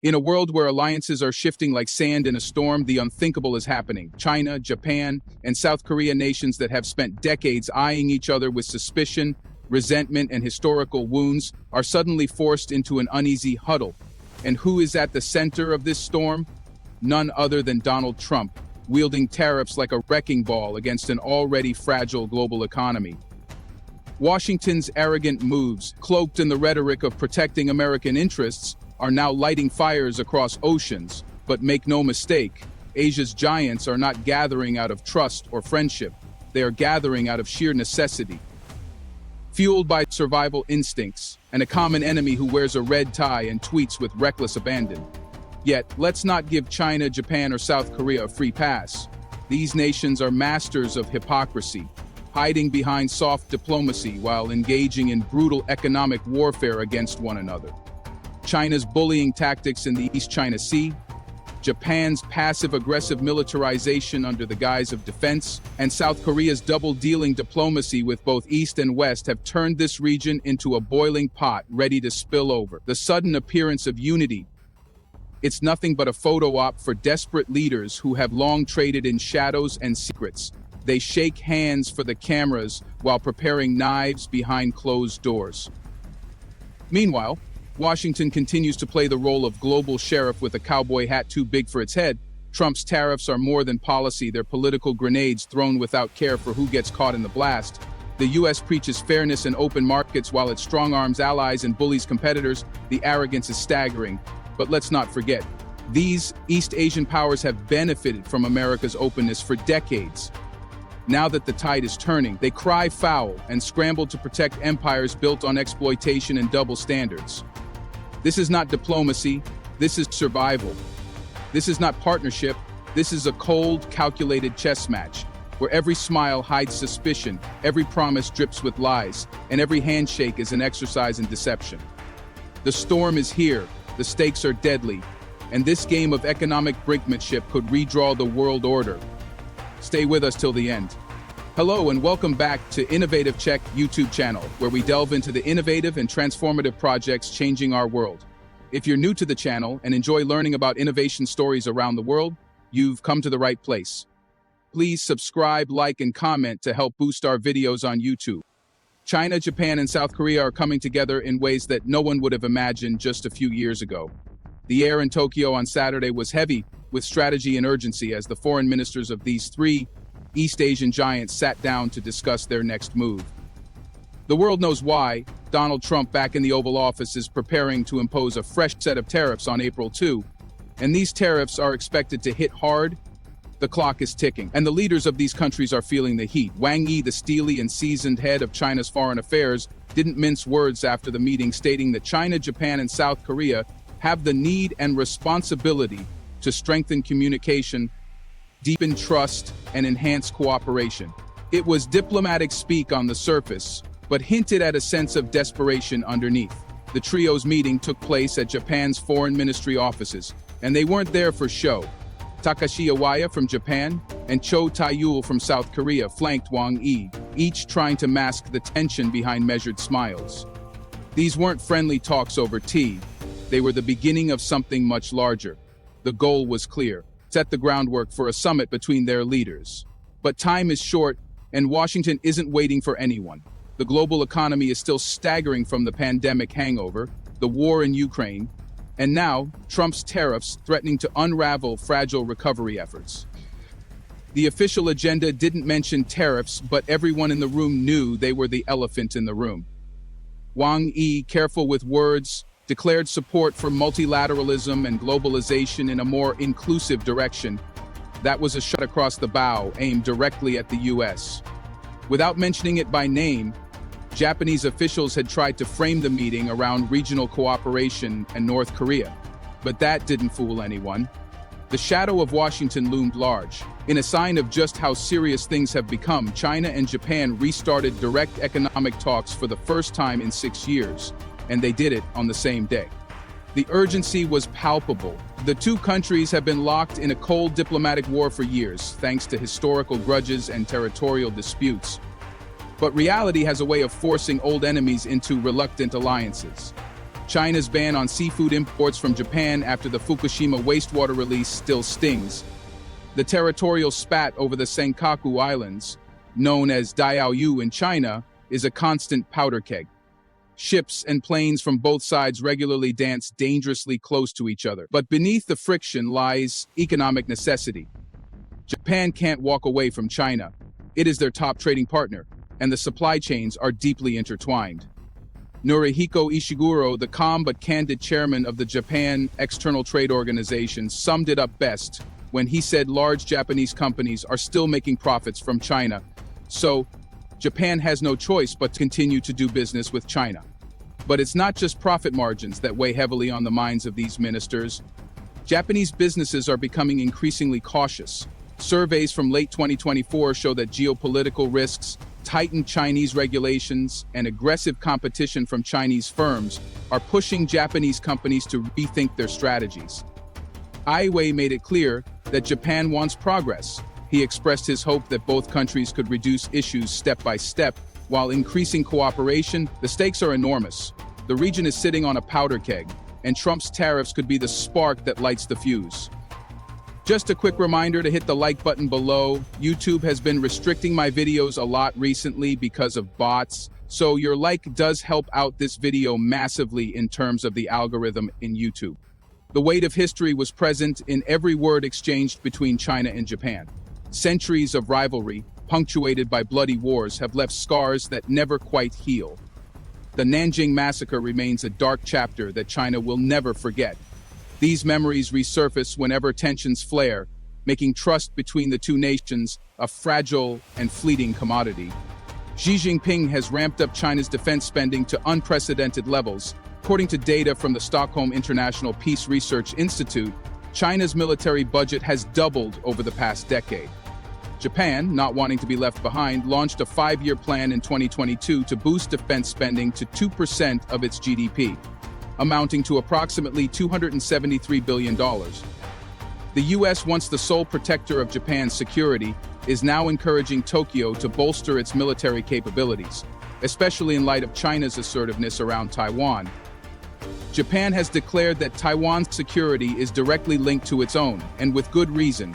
In a world where alliances are shifting like sand in a storm, the unthinkable is happening. China, Japan, and South Korea, nations that have spent decades eyeing each other with suspicion, resentment, and historical wounds, are suddenly forced into an uneasy huddle. And who is at the center of this storm? None other than Donald Trump, wielding tariffs like a wrecking ball against an already fragile global economy. Washington's arrogant moves, cloaked in the rhetoric of protecting American interests, are now lighting fires across oceans. But make no mistake, Asia's giants are not gathering out of trust or friendship. They are gathering out of sheer necessity. Fueled by survival instincts and a common enemy who wears a red tie and tweets with reckless abandon. Yet, let's not give China, Japan, or South Korea a free pass. These nations are masters of hypocrisy, hiding behind soft diplomacy while engaging in brutal economic warfare against one another. China's bullying tactics in the East China Sea, Japan's passive-aggressive militarization under the guise of defense, and South Korea's double-dealing diplomacy with both East and West have turned this region into a boiling pot ready to spill over. The sudden appearance of unity, it's nothing but a photo op for desperate leaders who have long traded in shadows and secrets. They shake hands for the cameras while preparing knives behind closed doors. Meanwhile, Washington continues to play the role of global sheriff with a cowboy hat too big for its head. Trump's tariffs are more than policy, they're political grenades thrown without care for who gets caught in the blast. The U.S. preaches fairness and open markets while it strong-arms allies and bullies competitors. The arrogance is staggering. But let's not forget, these East Asian powers have benefited from America's openness for decades. Now that the tide is turning, they cry foul and scramble to protect empires built on exploitation and double standards. This is not diplomacy, this is survival. This is not partnership, this is a cold, calculated chess match, where every smile hides suspicion, every promise drips with lies, and every handshake is an exercise in deception. The storm is here, the stakes are deadly, and this game of economic brinkmanship could redraw the world order. Stay with us till the end. Hello and welcome back to Innovative Check YouTube channel, where we delve into the innovative and transformative projects changing our world. If you're new to the channel and enjoy learning about innovation stories around the world, you've come to the right place. Please subscribe, like, and comment to help boost our videos on YouTube. China, Japan, and South Korea are coming together in ways that no one would have imagined just a few years ago. The air in Tokyo on Saturday was heavy with strategy and urgency as the foreign ministers of these three East Asian giants sat down to discuss their next move. The world knows why. Donald Trump, back in the Oval Office, is preparing to impose a fresh set of tariffs on April 2, and these tariffs are expected to hit hard. The clock is ticking, and the leaders of these countries are feeling the heat. Wang Yi, the steely and seasoned head of China's foreign affairs, didn't mince words after the meeting, stating that China, Japan, and South Korea have the need and responsibility to strengthen communication, deepen trust, and enhance cooperation. It was diplomatic speak on the surface, but hinted at a sense of desperation underneath. The trio's meeting took place at Japan's foreign ministry offices, and they weren't there for show. Takashi Iwaya from Japan and Tae-Yul from South Korea flanked Wang Yi, each trying to mask the tension behind measured smiles. These weren't friendly talks over tea. They were the beginning of something much larger. The goal was clear: set the groundwork for a summit between their leaders. But time is short, and Washington isn't waiting for anyone. The global economy is still staggering from the pandemic hangover, the war in Ukraine, and now Trump's tariffs threatening to unravel fragile recovery efforts. The official agenda didn't mention tariffs, but everyone in the room knew they were the elephant in the room. Wang Yi, careful with words, declared support for multilateralism and globalization in a more inclusive direction. That was a shot across the bow, aimed directly at the U.S. Without mentioning it by name, Japanese officials had tried to frame the meeting around regional cooperation and North Korea. But that didn't fool anyone. The shadow of Washington loomed large. In a sign of just how serious things have become, China and Japan restarted direct economic talks for the first time in 6 years, and they did it on the same day. The urgency was palpable. The two countries have been locked in a cold diplomatic war for years, thanks to historical grudges and territorial disputes. But reality has a way of forcing old enemies into reluctant alliances. China's ban on seafood imports from Japan after the Fukushima wastewater release still stings. The territorial spat over the Senkaku Islands, known as Tae-Yul in China, is a constant powder keg. Ships and planes from both sides regularly dance dangerously close to each other. But beneath the friction lies economic necessity. Japan can't walk away from China. It is their top trading partner, and the supply chains are deeply intertwined. Norihiko Ishiguro, the calm but candid chairman of the Japan External Trade Organization, summed it up best when he said large Japanese companies are still making profits from China. So, Japan has no choice but to continue to do business with China. But it's not just profit margins that weigh heavily on the minds of these ministers. Japanese businesses are becoming increasingly cautious. Surveys from late 2024 show that geopolitical risks, tightened Chinese regulations, and aggressive competition from Chinese firms are pushing Japanese companies to rethink their strategies. Ai Weiwei made it clear that Japan wants progress. He expressed his hope that both countries could reduce issues step by step while increasing cooperation. The stakes are enormous. The region is sitting on a powder keg, and Trump's tariffs could be the spark that lights the fuse. Just a quick reminder to hit the like button below. YouTube has been restricting my videos a lot recently because of bots, so your like does help out this video massively in terms of the algorithm in YouTube. The weight of history was present in every word exchanged between China and Japan. Centuries of rivalry, punctuated by bloody wars, have left scars that never quite heal. The Nanjing Massacre remains a dark chapter that China will never forget. These memories resurface whenever tensions flare, making trust between the two nations a fragile and fleeting commodity. Xi Jinping has ramped up China's defense spending to unprecedented levels. According to data from the Stockholm International Peace Research Institute, China's military budget has doubled over the past decade. Japan, not wanting to be left behind, launched a 5-year plan in 2022 to boost defense spending to 2% of its GDP, amounting to approximately $273 billion. The U.S., once the sole protector of Japan's security, is now encouraging Tokyo to bolster its military capabilities, especially in light of China's assertiveness around Taiwan. Japan has declared that Taiwan's security is directly linked to its own, and with good reason.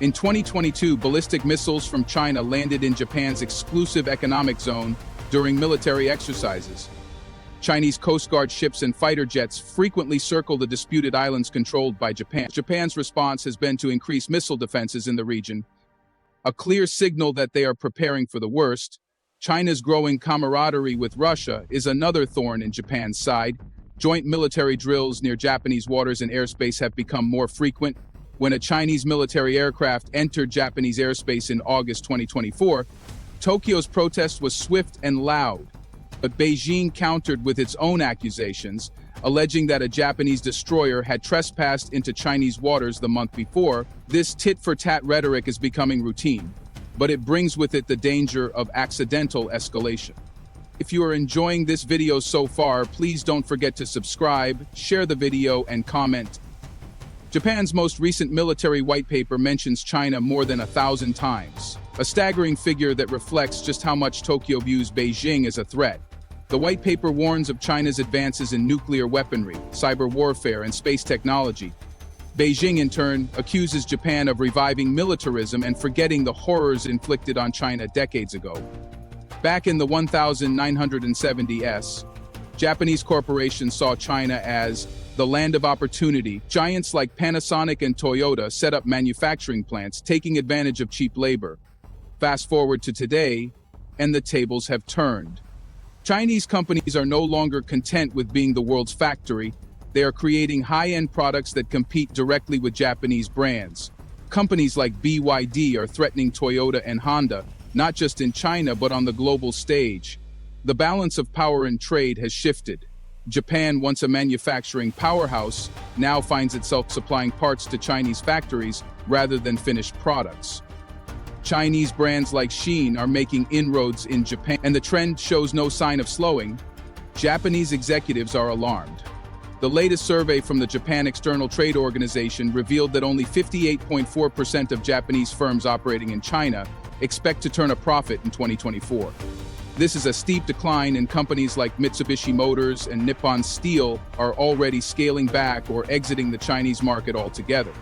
In 2022, ballistic missiles from China landed in Japan's exclusive economic zone during military exercises. Chinese Coast Guard ships and fighter jets frequently circle the disputed islands controlled by Japan. Japan's response has been to increase missile defenses in the region, a clear signal that they are preparing for the worst. China's growing camaraderie with Russia is another thorn in Japan's side. Joint military drills near Japanese waters and airspace have become more frequent. When a Chinese military aircraft entered Japanese airspace in August 2024, Tokyo's protest was swift and loud. But Beijing countered with its own accusations, alleging that a Japanese destroyer had trespassed into Chinese waters the month before. This tit-for-tat rhetoric is becoming routine, but it brings with it the danger of accidental escalation. If you are enjoying this video so far, please don't forget to subscribe, share the video, and comment. Japan's most recent military white paper mentions China more than 1,000 times, a staggering figure that reflects just how much Tokyo views Beijing as a threat. The white paper warns of China's advances in nuclear weaponry, cyber warfare, and space technology. Beijing, in turn, accuses Japan of reviving militarism and forgetting the horrors inflicted on China decades ago. Back in the 1970s, Japanese corporations saw China as the land of opportunity. Giants like Panasonic and Toyota set up manufacturing plants, taking advantage of cheap labor. Fast forward to today, and the tables have turned. Chinese companies are no longer content with being the world's factory. They are creating high-end products that compete directly with Japanese brands. Companies like BYD are threatening Toyota and Honda, not just in China but on the global stage. The balance of power in trade has shifted. Japan, once a manufacturing powerhouse, now finds itself supplying parts to Chinese factories rather than finished products. Chinese brands like Shein are making inroads in Japan, and the trend shows no sign of slowing. Japanese executives are alarmed. The latest survey from the Japan External Trade Organization revealed that only 58.4% of Japanese firms operating in China expect to turn a profit in 2024. This is a steep decline, and companies like Mitsubishi Motors and Nippon Steel are already scaling back or exiting the Chinese market altogether.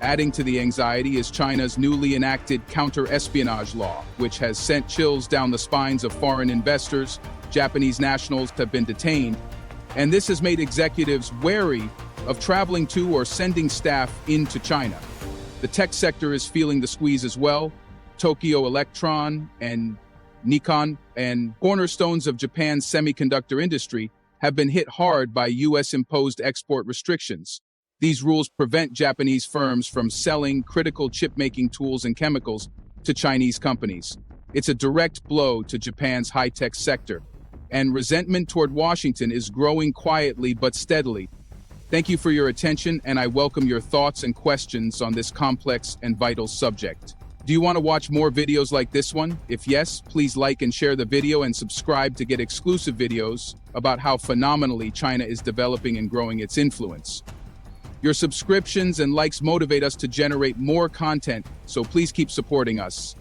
Adding to the anxiety is China's newly enacted counter-espionage law, which has sent chills down the spines of foreign investors. Japanese nationals have been detained, and this has made executives wary of traveling to or sending staff into China. The tech sector is feeling the squeeze as well. Tokyo Electron and Nikon, and cornerstones of Japan's semiconductor industry, have been hit hard by US-imposed export restrictions. These rules prevent Japanese firms from selling critical chip-making tools and chemicals to Chinese companies. It's a direct blow to Japan's high-tech sector, and resentment toward Washington is growing quietly but steadily. Thank you for your attention, and I welcome your thoughts and questions on this complex and vital subject. Do you want to watch more videos like this one? If yes, please like and share the video and subscribe to get exclusive videos about how phenomenally China is developing and growing its influence. Your subscriptions and likes motivate us to generate more content, so please keep supporting us.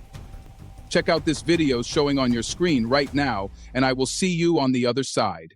Check out this video showing on your screen right now, and I will see you on the other side.